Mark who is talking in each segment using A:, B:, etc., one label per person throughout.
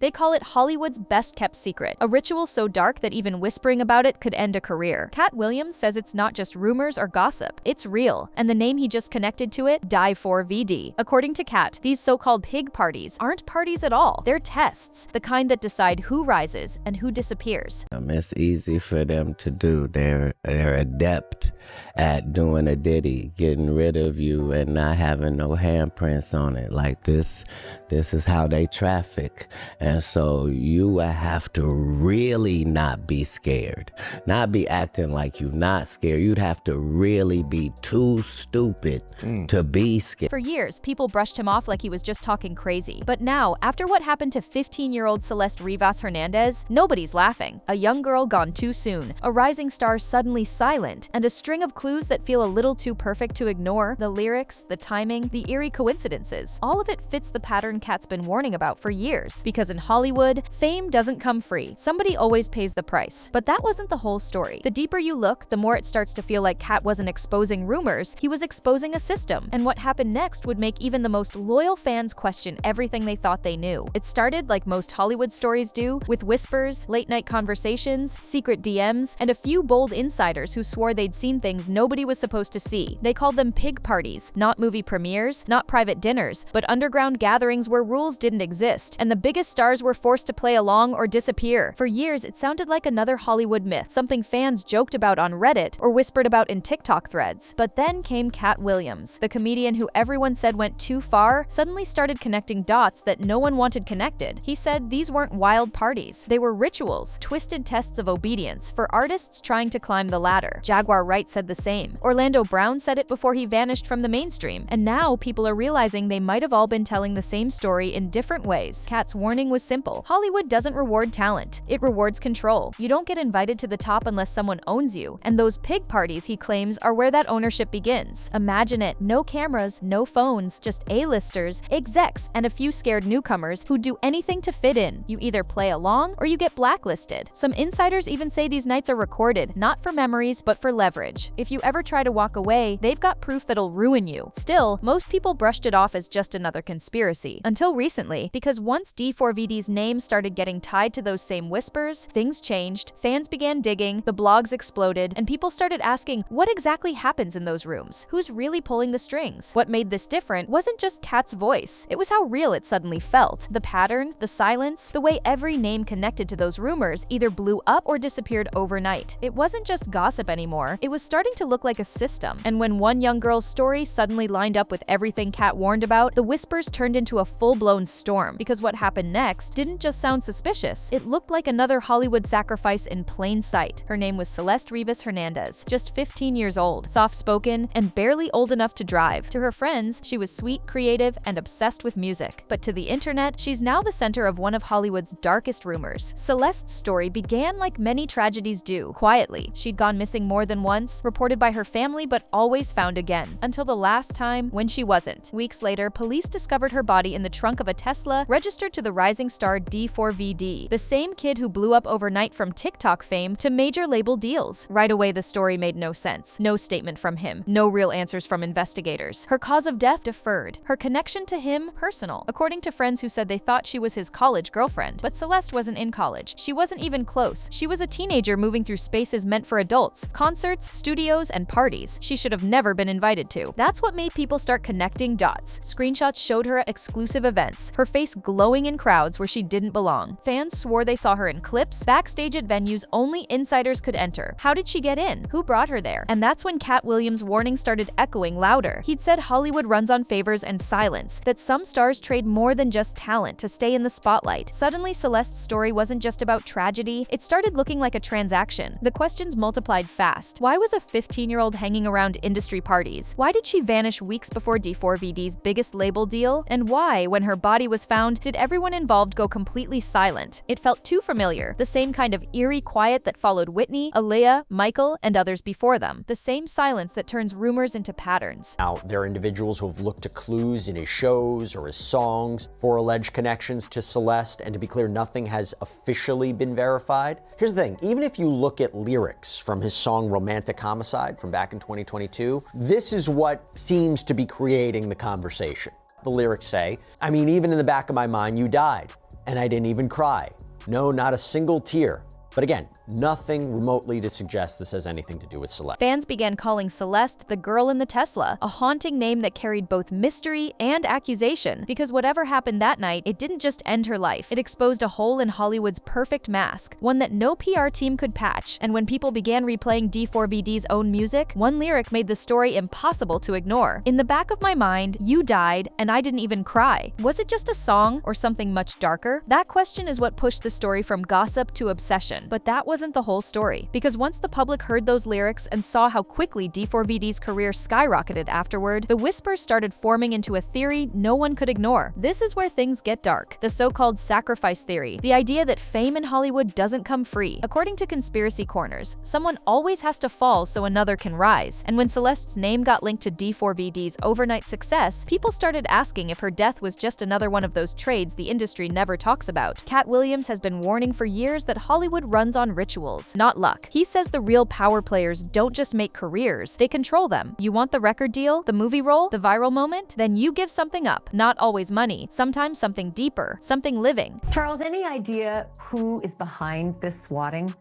A: They call it Hollywood's best-kept secret, a ritual so dark that even whispering about it could end a career. Katt Williams says it's not just rumors or gossip, it's real, and the name he just connected to it, D4VD. According to Katt, these so-called pig parties aren't parties at all. They're tests, the kind that decide who rises and who disappears.
B: It's easy for them to do. They're adept at doing a ditty, getting rid of you and not having no handprints on it. Like this is how they traffic. And so you will have to really not be scared, not be acting like you're not scared. You'd have to really be too stupid to be scared.
A: For years, people brushed him off like he was just talking crazy. But now, after what happened to 15-year-old Celeste Rivas Hernandez, nobody's laughing. A young girl gone too soon, a rising star suddenly silent, and a string of clues that feel a little too perfect to ignore. The lyrics, the timing, the eerie coincidences. All of it fits the pattern Katt's been warning about for years. Because in Hollywood, fame doesn't come free. Somebody always pays the price. But that wasn't the whole story. The deeper you look, the more it starts to feel like Katt wasn't exposing rumors, he was exposing a system. And what happened next would make even the most loyal fans question everything they thought they knew. It started like most Hollywood stories do, with whispers, late-night conversations, secret DMs, and a few bold insiders who swore they'd seen things nobody was supposed to see. They called them pig parties, not movie premieres, not private dinners, but underground gatherings where rules didn't exist, and the biggest stars were forced to play along or disappear. For years, it sounded like another Hollywood myth, something fans joked about on Reddit or whispered about in TikTok threads. But then came Katt Williams, the comedian who everyone said went too far, suddenly started connecting dots that no one wanted connected. He said these weren't wild parties, they were rituals, twisted tests of obedience for artists trying to climb the ladder. Jaguar Wright said the same. Orlando Brown said it before he vanished from the mainstream, and now people are realizing they might have all been telling the same story in different ways. Katt's warning was simple. Hollywood doesn't reward talent, it rewards control. You don't get invited to the top unless someone owns you, and those pig parties, he claims, are where that ownership begins. Imagine it, no cameras, no phones, just A-listers, execs, and a few scared newcomers who do anything to fit in. You either play along or you get blacklisted. Some insiders even say these nights are recorded, not for memories, but for leverage. If you ever try to walk away, they've got proof that'll ruin you. Still, most people brushed it off as just another conspiracy. Until recently, because once D4VD's name started getting tied to those same whispers, things changed, fans began digging, the blogs exploded, and people started asking what exactly happens in those rooms? Who's really pulling the strings? What made this different wasn't just Katt's voice, it was how real it suddenly felt. The pattern, the silence, the way every name connected to those rumors either blew up or disappeared overnight. It wasn't just gossip anymore, it was starting to look like a system. And when one young girl's story suddenly lined up with everything Katt warned about, the whispers turned into a full-blown storm, because what happened next didn't just sound suspicious, it looked like another Hollywood sacrifice in plain sight. Her name was Celeste Rivas Hernandez, just 15 years old, soft-spoken, and barely old enough to drive. To her friends, she was sweet, creative, and obsessed with music. But to the internet, she's now the center of one of Hollywood's darkest rumors. Celeste's story began like many tragedies do, quietly. She'd gone missing more than once, reported by her family but always found again, until the last time when she wasn't. Weeks later, police discovered her body in the trunk of a Tesla registered to the rising star D4VD, the same kid who blew up overnight from TikTok fame to major label deals. Right away, the story made no sense. No statement from him, no real answers from investigators. Her cause of death deferred, her connection to him personal, according to friends who said they thought she was his college girlfriend. But Celeste wasn't in college. She wasn't even close. She was a teenager moving through spaces meant for adults, concerts, studios, and parties she should have never been invited to. That's what made people start connecting dots. Screenshots showed her at exclusive events, her face glowing in crowds where she didn't belong. Fans swore they saw her in clips, backstage at venues only insiders could enter. How did she get in? Who brought her there? And that's when Katt Williams' warning started echoing louder. He'd said Hollywood runs on favors and silence, that some stars trade more than just talent to stay in the spotlight. Suddenly, Celeste's story wasn't just about tragedy, it started looking like a transaction. The questions multiplied fast. Why was a 15-year-old hanging around industry parties? Why did she vanish weeks before D4VD's biggest label deal? And why, when her body was found, did everyone involved go completely silent? It felt too familiar, the same kind of eerie quiet that followed Whitney, Aaliyah, Michael, and others before them. The same silence that turns rumors into patterns.
C: Now, there are individuals who have looked to clues in his shows or his songs for alleged connections to Celeste, and to be clear, nothing has officially been verified. Here's the thing, even if you look at lyrics from his song Romantic Homicide from back in 2022, this is what seems to be creating the conversation. The lyrics say, I mean, even in the back of my mind, you died. and I didn't even cry. No, not a single tear. But again, nothing remotely to suggest this has anything to do with Celeste.
A: Fans began calling Celeste the girl in the Tesla, a haunting name that carried both mystery and accusation, because whatever happened that night, it didn't just end her life. It exposed a hole in Hollywood's perfect mask, one that no PR team could patch. And when people began replaying D4VD's own music, one lyric made the story impossible to ignore. In the back of my mind, you died, and I didn't even cry. Was it just a song or something much darker? That question is what pushed the story from gossip to obsession. But that wasn't the whole story, because once the public heard those lyrics and saw how quickly D4VD's career skyrocketed afterward, the whispers started forming into a theory no one could ignore. This is where things get dark. The so-called sacrifice theory, the idea that fame in Hollywood doesn't come free. According to conspiracy corners, someone always has to fall so another can rise. And when Celeste's name got linked to D4VD's overnight success, people started asking if her death was just another one of those trades the industry never talks about. Katt Williams has been warning for years that Hollywood runs on rituals, not luck. He says the real power players don't just make careers, they control them. You want the record deal, the movie role, the viral moment? Then you give something up. Not always money, sometimes something deeper, something living.
D: Charles, any idea who is behind this swatting?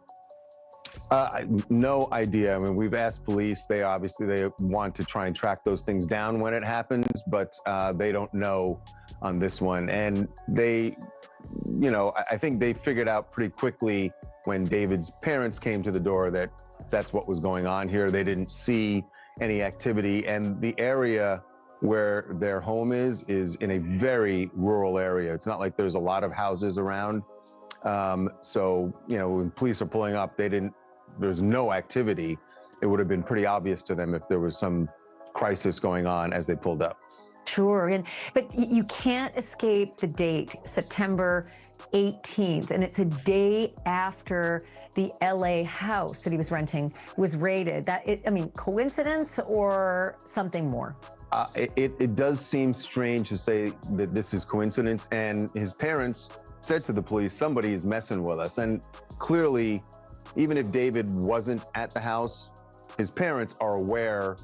E: No idea. I mean, we've asked police. They want to try and track those things down when it happens, but they don't know on this one. And they, I think they figured out pretty quickly when David's parents came to the door that that's what was going on here. They didn't see any activity, and the area where their home is in a very rural area. It's not like there's a lot of houses around. So, when police are pulling up, there's no activity. It would have been pretty obvious to them if there was some crisis going on as they pulled up.
D: Sure, but you can't escape the date, September 18th, and it's a day after the LA house that he was renting was raided. Coincidence or something more?
E: It does seem strange to say that this is coincidence, and his parents said to the police, somebody is messing with us. And clearly, even if David wasn't at the house, his parents are aware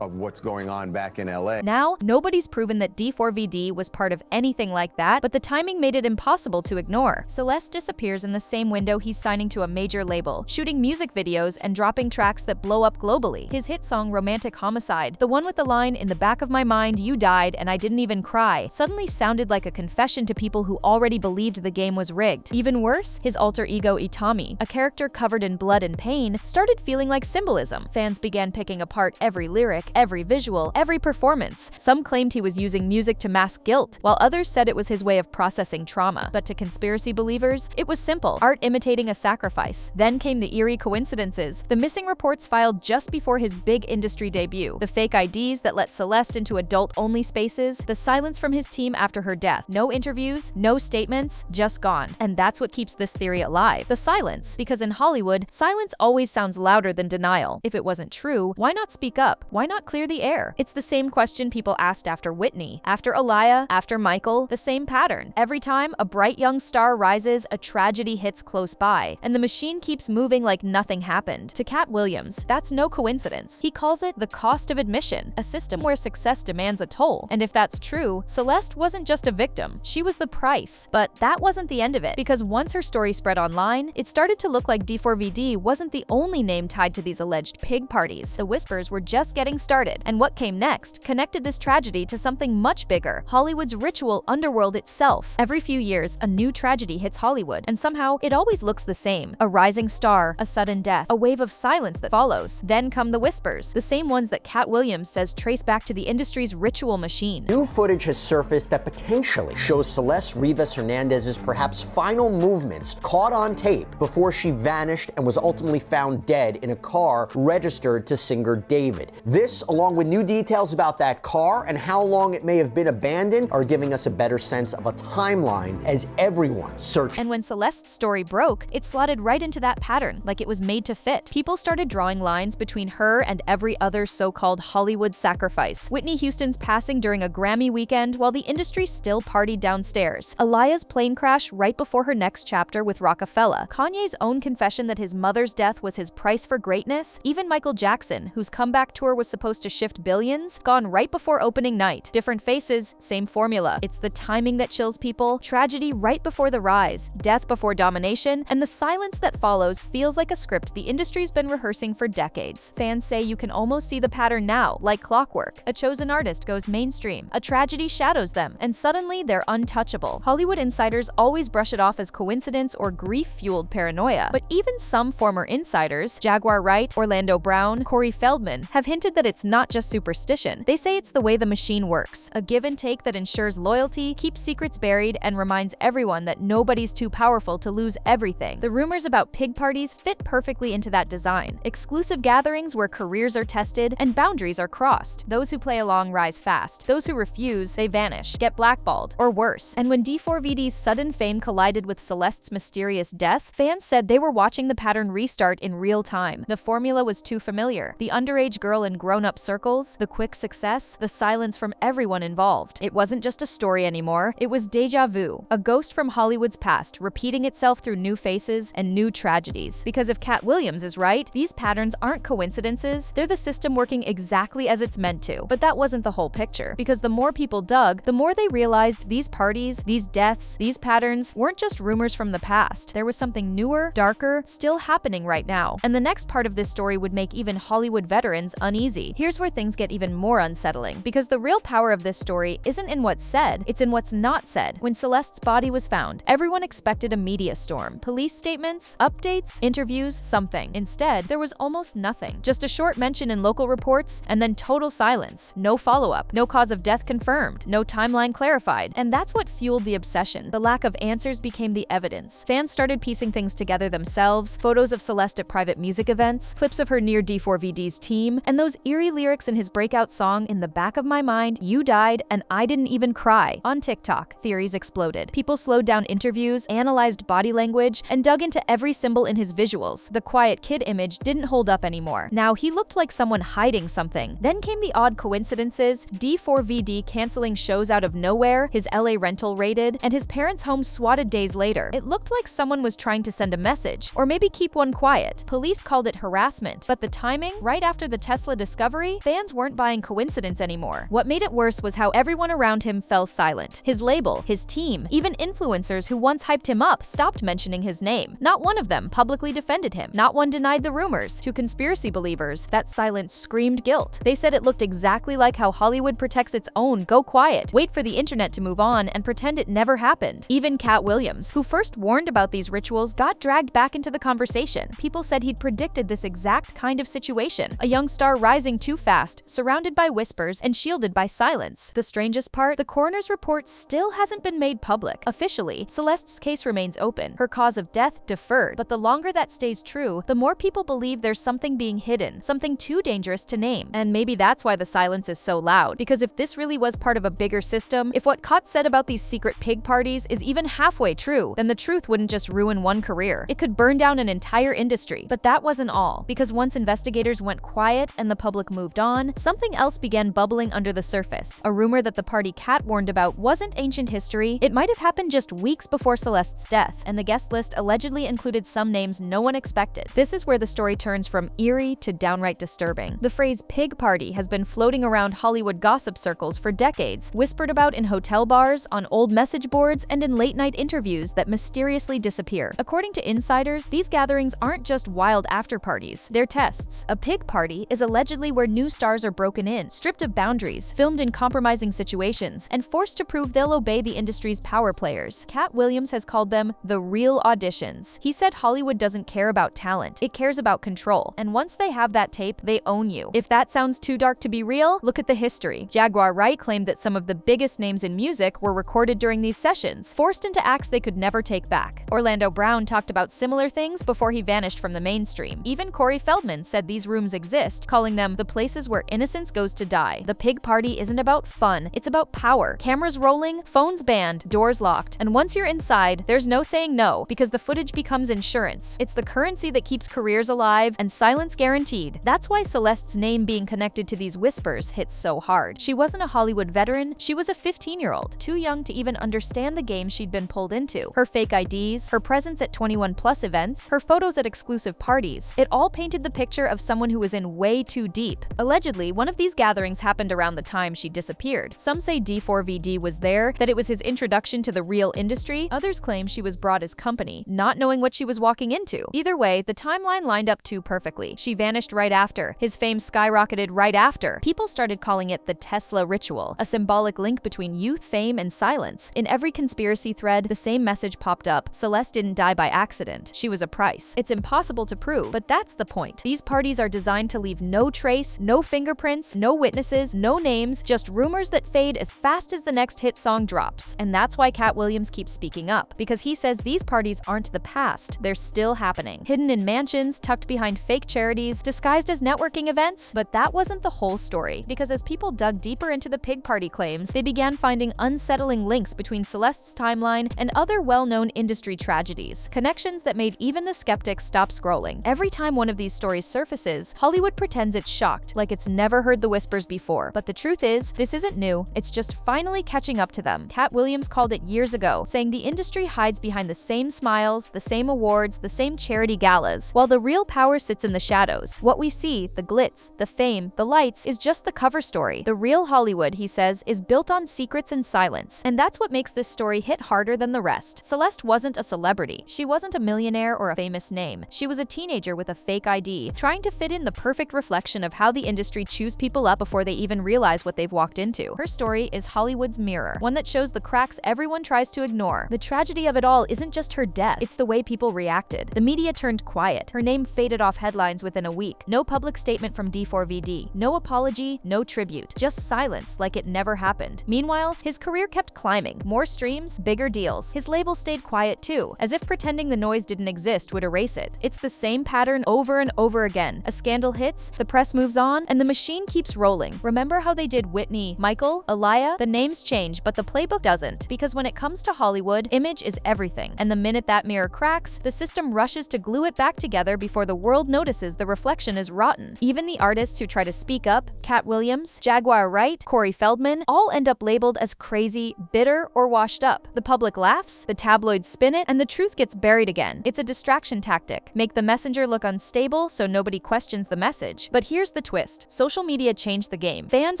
E: of what's going on back in LA.
A: Now, nobody's proven that D4VD was part of anything like that, but the timing made it impossible to ignore. Celeste disappears in the same window he's signing to a major label, shooting music videos and dropping tracks that blow up globally. His hit song Romantic Homicide, the one with the line, "In the back of my mind, you died and I didn't even cry," suddenly sounded like a confession to people who already believed the game was rigged. Even worse, his alter ego Itami, a character covered in blood and pain, started feeling like symbolism. Fans began picking apart every lyric, every visual, every performance. Some claimed he was using music to mask guilt, while others said it was his way of processing trauma. But to conspiracy believers, it was simple, art imitating a sacrifice. Then came the eerie coincidences, the missing reports filed just before his big industry debut, the fake IDs that let Celeste into adult-only spaces, the silence from his team after her death. No interviews, no statements, just gone. And that's what keeps this theory alive, the silence. Because in Hollywood, silence always sounds louder than denial. If it wasn't true, why not speak up? Why not clear the air? It's the same question people asked after Whitney, after Aaliyah, after Michael, the same pattern. Every time a bright young star rises, a tragedy hits close by, and the machine keeps moving like nothing happened. To Katt Williams, that's no coincidence. He calls it the cost of admission, a system where success demands a toll. And if that's true, Celeste wasn't just a victim, she was the price. But that wasn't the end of it, because once her story spread online, it started to look like D4VD wasn't the only name tied to these alleged pig parties. The whispers were just getting started. And what came next connected this tragedy to something much bigger, Hollywood's ritual underworld itself. Every few years, a new tragedy hits Hollywood, and somehow it always looks the same. A rising star, a sudden death, a wave of silence that follows. Then come the whispers, the same ones that Katt Williams says trace back to the industry's ritual machine.
C: New footage has surfaced that potentially shows Celeste Rivas Hernandez's perhaps final movements caught on tape before she vanished and was ultimately found dead in a car registered to singer David. This, along with new details about that car and how long it may have been abandoned, are giving us a better sense of a timeline as everyone searched.
A: And when Celeste's story broke, it slotted right into that pattern, like it was made to fit. People started drawing lines between her and every other so-called Hollywood sacrifice. Whitney Houston's passing during a Grammy weekend while the industry still partied downstairs. Aaliyah's plane crash right before her next chapter with Rockefeller. Kanye's own confession that his mother's death was his price for greatness. Even Michael Jackson, whose comeback tour was supposed supposed to shift billions, gone right before opening night. Different faces, same formula. It's the timing that chills people, tragedy right before the rise, death before domination, and the silence that follows feels like a script the industry's been rehearsing for decades. Fans say you can almost see the pattern now, like clockwork. A chosen artist goes mainstream, a tragedy shadows them, and suddenly they're untouchable. Hollywood insiders always brush it off as coincidence or grief-fueled paranoia, but even some former insiders, Jaguar Wright, Orlando Brown, Corey Feldman, have hinted that it's not just superstition. They say it's the way the machine works, a give and take that ensures loyalty, keeps secrets buried, and reminds everyone that nobody's too powerful to lose everything. The rumors about pig parties fit perfectly into that design. Exclusive gatherings where careers are tested and boundaries are crossed. Those who play along rise fast. Those who refuse, they vanish, get blackballed, or worse. And when D4VD's sudden fame collided with Celeste's mysterious death, fans said they were watching the pattern restart in real time. The formula was too familiar. The underage girl in grown-up circles, the quick success, the silence from everyone involved. It wasn't just a story anymore. It was déjà vu, a ghost from Hollywood's past repeating itself through new faces and new tragedies. Because if Katt Williams is right, these patterns aren't coincidences, they're the system working exactly as it's meant to. But that wasn't the whole picture, because the more people dug, the more they realized these parties, these deaths, these patterns weren't just rumors from the past. There was something newer, darker, still happening right now. And the next part of this story would make even Hollywood veterans uneasy. Here's where things get even more unsettling, because the real power of this story isn't in what's said, it's in what's not said. When Celeste's body was found, everyone expected a media storm. Police statements, updates, interviews, something. Instead, there was almost nothing. Just a short mention in local reports, and then total silence. No follow-up, no cause of death confirmed, no timeline clarified. And that's what fueled the obsession. The lack of answers became the evidence. Fans started piecing things together themselves, photos of Celeste at private music events, clips of her near D4VD's team, and those eerie lyrics in his breakout song, "In the Back of My Mind, You Died, and I Didn't Even Cry." On TikTok, theories exploded. People slowed down interviews, analyzed body language, and dug into every symbol in his visuals. The quiet kid image didn't hold up anymore. Now he looked like someone hiding something. Then came the odd coincidences, D4VD canceling shows out of nowhere, his LA rental raided, and his parents' home swatted days later. It looked like someone was trying to send a message, or maybe keep one quiet. Police called it harassment, but the timing, right after the Tesla discovery, fans weren't buying coincidence anymore. What made it worse was how everyone around him fell silent. His label, his team, even influencers who once hyped him up stopped mentioning his name. Not one of them publicly defended him. Not one denied the rumors. To conspiracy believers, that silence screamed guilt. They said it looked exactly like how Hollywood protects its own go quiet, wait for the internet to move on, and pretend it never happened. Even Katt Williams, who first warned about these rituals, got dragged back into the conversation. People said he'd predicted this exact kind of situation. A young star rising too fast, surrounded by whispers and shielded by silence. The strangest part, the coroner's report still hasn't been made public. Officially, Celeste's case remains open. Her cause of death deferred, but the longer that stays true, the more people believe there's something being hidden, something too dangerous to name. And maybe that's why the silence is so loud, because if this really was part of a bigger system, if what Katt said about these secret pig parties is even halfway true, then the truth wouldn't just ruin one career. It could burn down an entire industry. But that wasn't all, because once investigators went quiet and the public moved on, something else began bubbling under the surface. A rumor that the party Katt warned about wasn't ancient history. It might have happened just weeks before Celeste's death, and the guest list allegedly included some names no one expected. This is where the story turns from eerie to downright disturbing. The phrase pig party has been floating around Hollywood gossip circles for decades, whispered about in hotel bars, on old message boards, and in late-night interviews that mysteriously disappear. According to insiders, these gatherings aren't just wild after-parties, they're tests. A pig party is allegedly where new stars are broken in, stripped of boundaries, filmed in compromising situations, and forced to prove they'll obey the industry's power players. Katt Williams has called them the real auditions. He said Hollywood doesn't care about talent, it cares about control, and once they have that tape, they own you. If that sounds too dark to be real, look at the history. Jaguar Wright claimed that some of the biggest names in music were recorded during these sessions, forced into acts they could never take back. Orlando Brown talked about similar things before he vanished from the mainstream. Even Corey Feldman said these rooms exist, calling them the places where innocence goes to die. The pig party isn't about fun, it's about power. Cameras rolling, phones banned, doors locked, and once you're inside, there's no saying no, because the footage becomes insurance. It's the currency that keeps careers alive and silence guaranteed. That's why Celeste's name being connected to these whispers hits so hard. She wasn't a Hollywood veteran, she was a 15-year-old, too young to even understand the game she'd been pulled into. Her fake IDs, her presence at 21+ events, her photos at exclusive parties, it all painted the picture of someone who was in way too deep. deep. Allegedly, one of these gatherings happened around the time she disappeared. Some say D4VD was there, that it was his introduction to the real industry. Others claim she was brought as company, not knowing what she was walking into. Either way, the timeline lined up too perfectly. She vanished right after. His fame skyrocketed right after. People started calling it the Tesla ritual, a symbolic link between youth, fame, and silence. In every conspiracy thread, the same message popped up: Celeste didn't die by accident. She was a price. It's impossible to prove, but that's the point. These parties are designed to leave no trace, no fingerprints, no witnesses, no names, just rumors that fade as fast as the next hit song drops. And that's why Katt Williams keeps speaking up, because he says these parties aren't the past, they're still happening. Hidden in mansions, tucked behind fake charities, disguised as networking events. But that wasn't the whole story, because as people dug deeper into the pig party claims, they began finding unsettling links between Celeste's timeline and other well-known industry tragedies, connections that made even the skeptics stop scrolling. Every time one of these stories surfaces, Hollywood pretends it's shocked, like it's never heard the whispers before. But the truth is, this isn't new, it's just finally catching up to them. Katt Williams called it years ago, saying the industry hides behind the same smiles, the same awards, the same charity galas, while the real power sits in the shadows. What we see, the glitz, the fame, the lights, is just the cover story. The real Hollywood, he says, is built on secrets and silence. And that's what makes this story hit harder than the rest. Celeste wasn't a celebrity. She wasn't a millionaire or a famous name. She was a teenager with a fake ID, trying to fit in the perfect reflection of how the industry chews people up before they even realize what they've walked into. Her story is Hollywood's mirror, one that shows the cracks everyone tries to ignore. The tragedy of it all isn't just her death, it's the way people reacted. The media turned quiet. Her name faded off headlines within a week. No public statement from D4VD, no apology, no tribute, just silence like it never happened. Meanwhile, his career kept climbing. More streams, bigger deals. His label stayed quiet too, as if pretending the noise didn't exist would erase it. It's the same pattern over and over again. A scandal hits, the press moves on, and the machine keeps rolling. Remember how they did Whitney, Michael, Aaliyah? The names change, but the playbook doesn't. Because when it comes to Hollywood, image is everything. And the minute that mirror cracks, the system rushes to glue it back together before the world notices the reflection is rotten. Even the artists who try to speak up, Katt Williams, Jaguar Wright, Corey Feldman, all end up labeled as crazy, bitter, or washed up. The public laughs, the tabloids spin it, and the truth gets buried again. It's a distraction tactic. Make the messenger look unstable so nobody questions the message. But here's the twist. Social media changed the game. Fans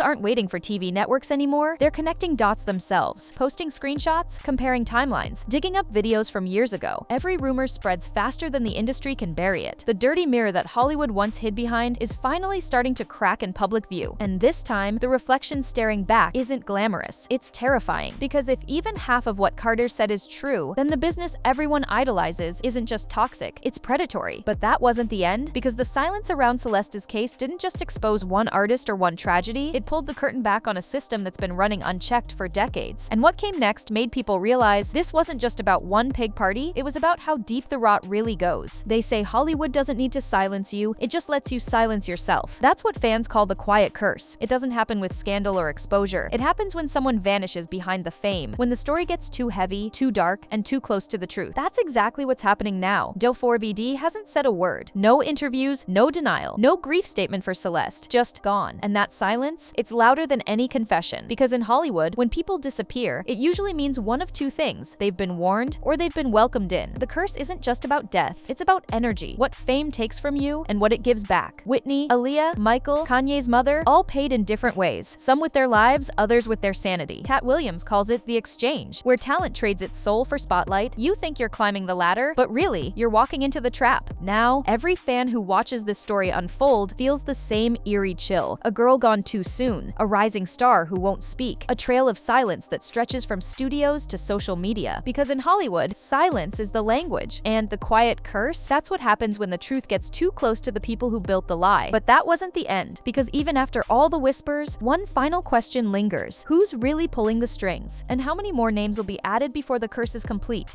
A: aren't waiting for TV networks anymore. They're connecting dots themselves, posting screenshots, comparing timelines, digging up videos from years ago. Every rumor spreads faster than the industry can bury it. The dirty mirror that Hollywood once hid behind is finally starting to crack in public view. And this time, the reflection staring back isn't glamorous. It's terrifying. Because if even half of what Carter said is true, then the business everyone idolizes isn't just toxic, it's predatory. But that wasn't the end, because the silence around Celeste's case didn't just expose one artist or one tragedy, it pulled the curtain back on a system that's been running unchecked for decades. And what came next made people realize this wasn't just about one pig party, it was about how deep the rot really goes. They say Hollywood doesn't need to silence you, it just lets you silence yourself. That's what fans call the quiet curse. It doesn't happen with scandal or exposure. It happens when someone vanishes behind the fame, when the story gets too heavy, too dark, and too close to the truth. That's exactly what's happening now. D4VD hasn't said a word. No interviews, no denial, no grief statement for Celeste, just gone. And that silence, it's louder than any confession. Because in Hollywood, when people disappear, it usually means one of two things. They've been warned, or they've been welcomed in. The curse isn't just about death, it's about energy, what fame takes from you and what it gives back. Whitney, Aaliyah, Michael, Kanye's mother, all paid in different ways. Some with their lives, others with their sanity. Katt Williams calls it the exchange, where talent trades its soul for spotlight. You think you're climbing the ladder, but really, you're walking into the trap. Now, every fan who watches this story unfold feels the same eerie chill. A girl gone too soon, a rising star who won't speak, a trail of silence that stretches from studios to social media. Because in Hollywood, silence is the language, and the quiet curse, that's what happens when the truth gets too close to the people who built the lie. But that wasn't the end, because even after all the whispers, one final question lingers. Who's really pulling the strings? And how many more names will be added before the curse is complete?